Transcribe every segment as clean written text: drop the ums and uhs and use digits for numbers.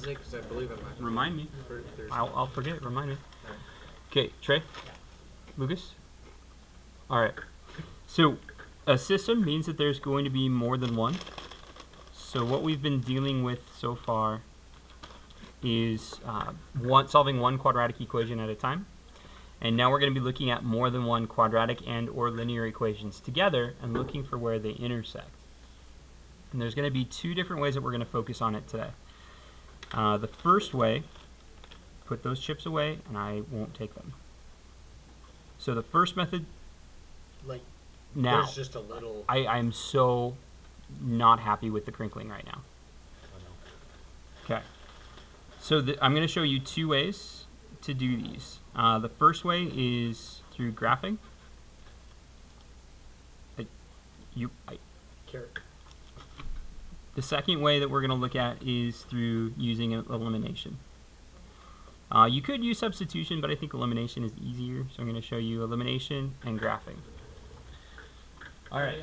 pause it because I believe it might. Remind me. I'll forget. Remind me. Okay, Trey? Lucas? Alright. So, a system means that there's going to be more than one. So what we've been dealing with so far is solving one quadratic equation at a time. And now we're going to be looking at more than one quadratic and or linear equations together and looking for where they intersect. And there's going to be two different ways that we're going to focus on it today. The first way, put those chips away and I won't take them. So the first method, like, now, there's just a little. I'm so not happy with the crinkling right now. Okay. So I'm going to show you two ways to do these. The first way is through graphing. The second way that we're going to look at is through using elimination. You could use substitution, but I think elimination is easier. So I'm going to show you elimination and graphing. All right.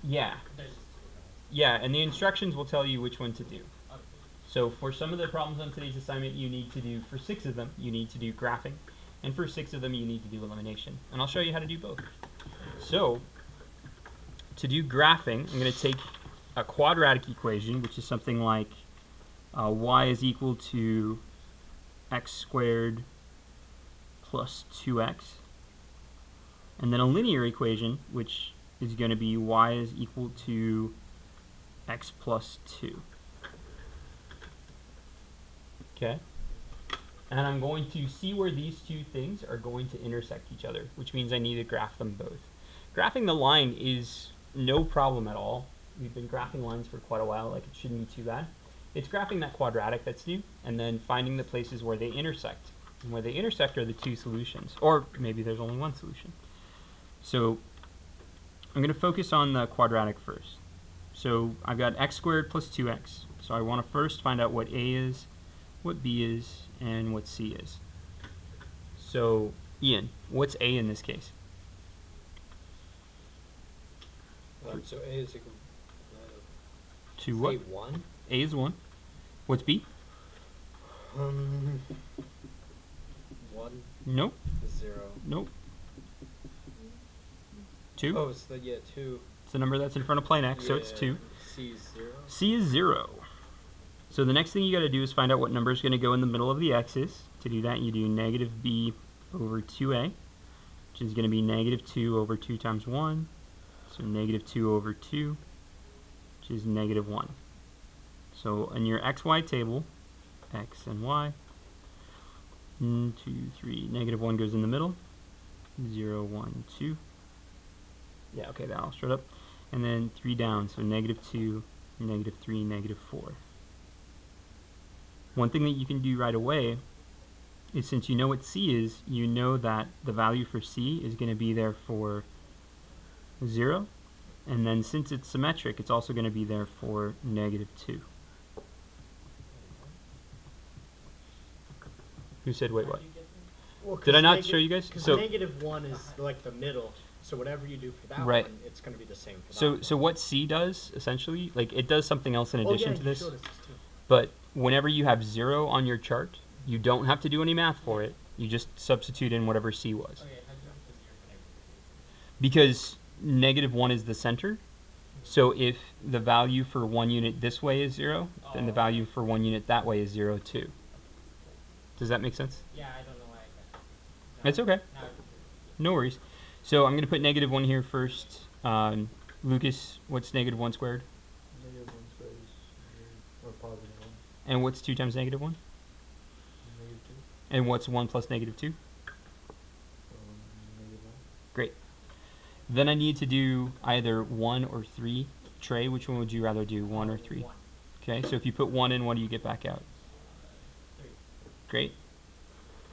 Yeah. Yeah, and the instructions will tell you which one to do. So for some of the problems on today's assignment, you need to do, for 6 of them, you need to do graphing. And for 6 of them, you need to do elimination. And I'll show you how to do both. So to do graphing, I'm going to take a quadratic equation, which is something like y is equal to x squared plus 2x. And then a linear equation, which is going to be y is equal to x plus 2. Okay? And I'm going to see where these two things are going to intersect each other, which means I need to graph them both. Graphing the line is no problem at all. We've been graphing lines for quite a while, like it shouldn't be too bad. It's graphing that quadratic that's new, and then finding the places where they intersect. And where they intersect are the two solutions, or maybe there's only one solution. So I'm going to focus on the quadratic first. So I've got x squared plus 2x. So I want to first find out what a is, what b is, and what c is. So Ian, what's a in this case? So a is equal to what? A 1. A is 1. What's b? 1. Nope. 0. Nope. 2? Oh, it's the 2. It's the number that's in front of plain x, so it's 2. C is 0. C is 0. So the next thing you got to do is find out what number is going to go in the middle of the x's. To do that, you do negative b over 2a, which is going to be negative 2 over 2 times 1. So negative 2 over 2, which is negative 1. So in your xy table, x and y, 1, 2, 3, negative 1 goes in the middle, 0, 1, 2. Yeah, okay, that all straight up. And then 3 down, so negative 2, negative 3, negative 4. One thing that you can do right away is, since you know what c is, you know that the value for c is going to be there for 0. And then since it's symmetric, it's also going to be there for negative 2. Who said wait what? Well, did I not show you guys? So negative 1 is like the middle. So whatever you do for that right. one, it's going to be the same for that one. So what c does, essentially, like it does something else in addition to this. Showed us this too. But whenever you have 0 on your chart, you don't have to do any math for it. You just substitute in whatever c was. Okay, because negative 1 is the center. So if the value for one unit this way is 0, then the value for one unit that way is 0 too. Does that make sense? Yeah, I don't know why I got it. It's okay. No worries. So I'm going to put negative 1 here first. Lucas, what's negative 1 squared? Negative 1 squared is or positive 1. And what's 2 times negative 1? Negative 2. And what's 1 plus negative 2? Negative 1. Great. Then I need to do either 1 or 3. Trey, which one would you rather do, 1 or 3? 1. Okay, so if you put 1 in, what do you get back out? 3. Great.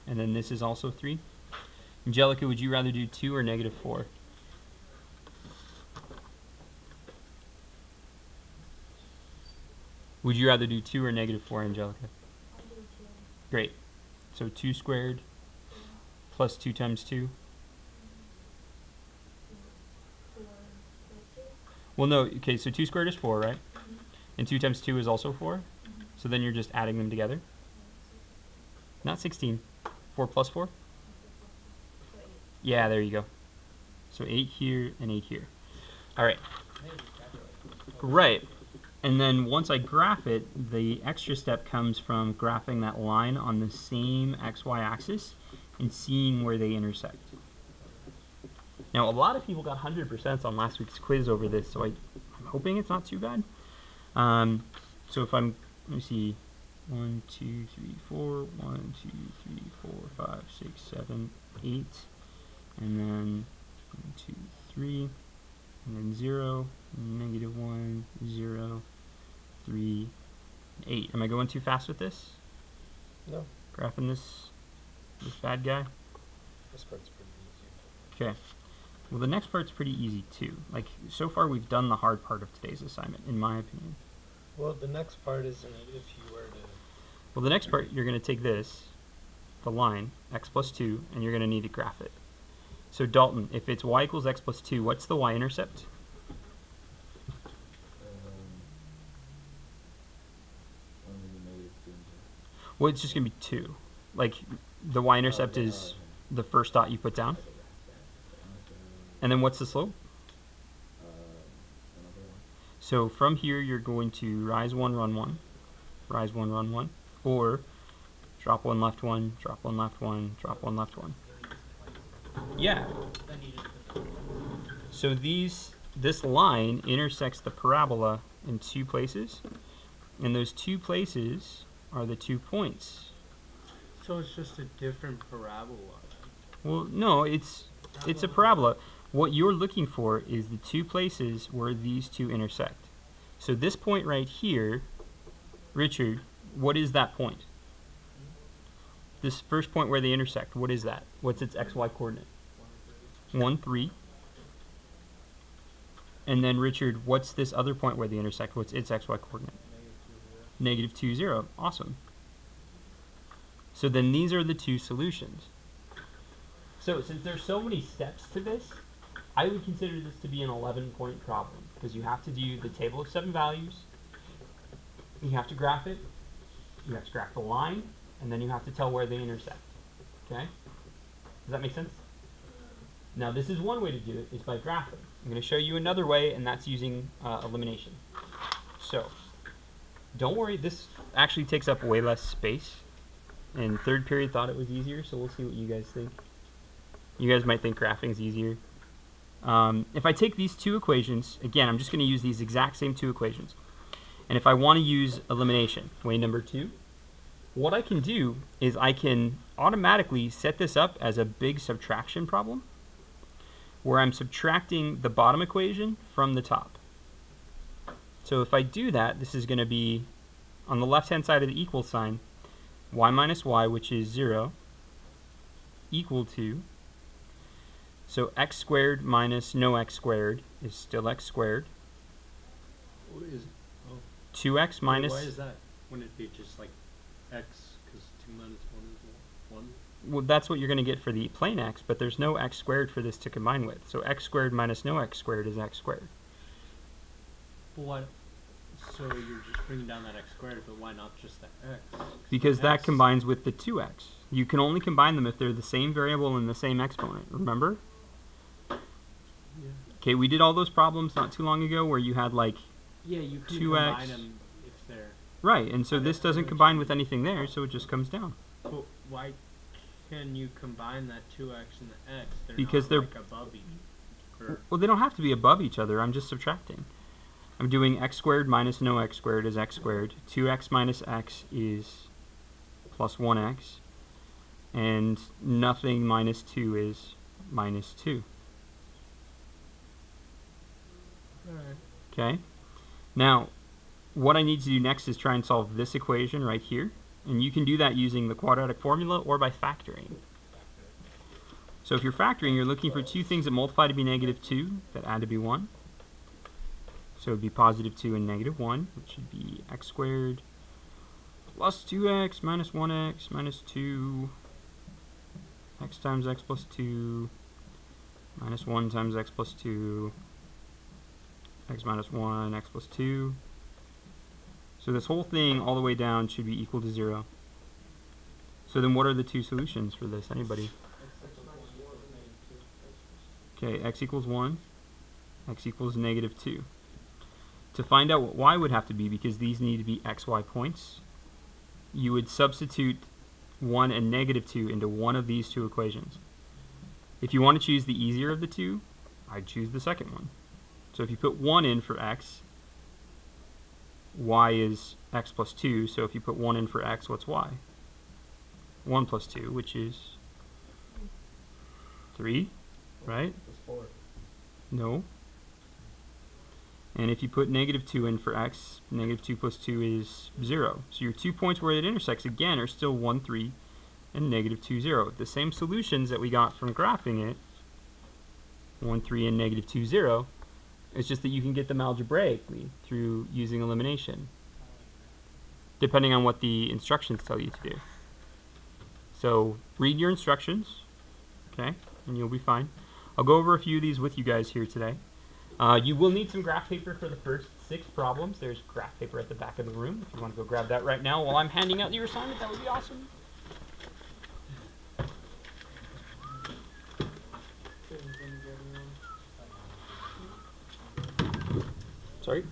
And then this is also 3. Angelica, would you rather do 2 or negative 4? Would you rather do 2 or negative 4, Angelica? I'll do 2. Great. So 2 squared plus 2 times 2. 4 plus 2. Well, no, okay, so 2 squared is 4, right? Mm-hmm. And 2 times 2 is also 4? Mm-hmm. So then you're just adding them together. Not 16. 4 plus 4? Yeah, there you go. So 8 here and 8 here. All right. Right. And then once I graph it, the extra step comes from graphing that line on the same xy axis and seeing where they intersect. Now, a lot of people got 100% on last week's quiz over this, so I'm hoping it's not too bad. So if I'm, let me see, 1, 2, 3, 4, 1, 2, 3, 4, 5, 6, 7, 8, and then 1, 2, 3, and then 0, -1, 0, 3, 8. Am I going too fast with this? No. Graphing this bad guy? This part's pretty easy. Okay. Well, the next part's pretty easy too. Like, so far we've done the hard part of today's assignment, in my opinion. Well, the next part isn't it if you were to... Well, the next part, you're going to take this, the line, x plus 2, and you're going to need to graph it. So Dalton, if it's y equals x plus 2, what's the y-intercept? Well, it's just going to be 2. Like, the y-intercept is the first dot you put down. And then what's the slope? So from here, you're going to rise 1, run 1, rise 1, run 1, or drop 1, left 1, drop 1, left 1, drop 1, left 1. Yeah. So this line intersects the parabola in 2 places, and those 2 places are the 2 points. So it's just a different parabola. Well, no, it's a parabola. What you're looking for is the 2 places where these 2 intersect. So this point right here, Richard, what is that point? This first point where they intersect, what is that? What's its xy coordinate? 1, 3. And then Richard, what's this other point where they intersect? What's its xy coordinate? -2, 0. Awesome. So then these are the 2 solutions. So since there's so many steps to this, I would consider this to be an 11-point problem, because you have to do the table of 7 values, you have to graph it, you have to graph the line, and then you have to tell where they intersect. Okay? Does that make sense? Now this is one way to do it, is by graphing. I'm going to show you another way, and that's using elimination. So, don't worry, this actually takes up way less space, and third period thought it was easier, so we'll see what you guys think. You guys might think graphing is easier. If I take these 2 equations, again, I'm just going to use these exact same 2 equations. And if I want to use elimination, way number 2, what I can do is I can automatically set this up as a big subtraction problem, where I'm subtracting the bottom equation from the top. So if I do that, this is going to be, on the left-hand side of the equal sign, y minus y, which is 0, equal to, so x squared minus no x squared is still x squared. What is, 2x minus... why is that? Wouldn't it be just like x, because 2 minus 1 is 1? Well, that's what you're going to get for the plain x, but there's no x squared for this to combine with. So x squared minus no x squared is x squared. What? So you're just bringing down that x squared, but why not just the x? Because that combines with the 2x. You can only combine them if they're the same variable and the same exponent, remember? Yeah. Okay, we did all those problems not too long ago where you had like Yeah, you could 2x. combine them if they're... Right, and so this doesn't combine with anything there, so it just comes down. But why can you combine that 2x and the x? They're Because not they're... like above each other. Well, they don't have to be above each other. I'm just subtracting. I'm doing x squared minus no x squared is x squared. 2x minus x is plus 1x. And nothing minus 2 is minus 2. Alright. Okay? Now, what I need to do next is try and solve this equation right here. And you can do that using the quadratic formula or by factoring. So if you're factoring, you're looking for 2 things that multiply to be -2, that add to be 1. So it would be positive 2 and -1, which would be x squared plus 2x minus 1x minus 2, x times x plus 2, minus 1 times x plus 2, x minus 1, x plus 2. So this whole thing all the way down should be equal to 0. So then what are the two solutions for this? Anybody? Okay, x equals 1, x equals negative 2. To find out what y would have to be, because these need to be xy points, you would substitute 1 and negative 2 into one of these two equations. If you want to choose the easier of the two, I'd choose the second one. So if you put 1 in for x, y is x plus 2, so if you put 1 in for x, what's y? 1 plus 2, which is 3, right? That's 4. No. And if you put negative 2 in for x, negative 2 plus 2 is 0. So your 2 points where it intersects, again, are still 1, 3, and negative 2, 0. The same solutions that we got from graphing it, 1, 3, and negative 2, 0, it's just that you can get them algebraically through using elimination, depending on what the instructions tell you to do. So read your instructions, okay, and you'll be fine. I'll go over a few of these with you guys here today. You will need some graph paper for the first 6 problems. There's graph paper at the back of the room. If you want to go grab that right now while I'm handing out your assignment, that would be awesome. Sorry?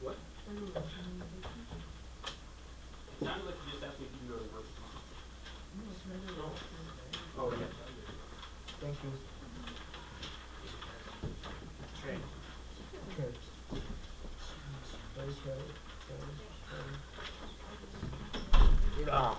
What? It sounded like you just asked me if you can go to work. Oh, yeah. Thank you. Okay. Okay. Very good. Ah.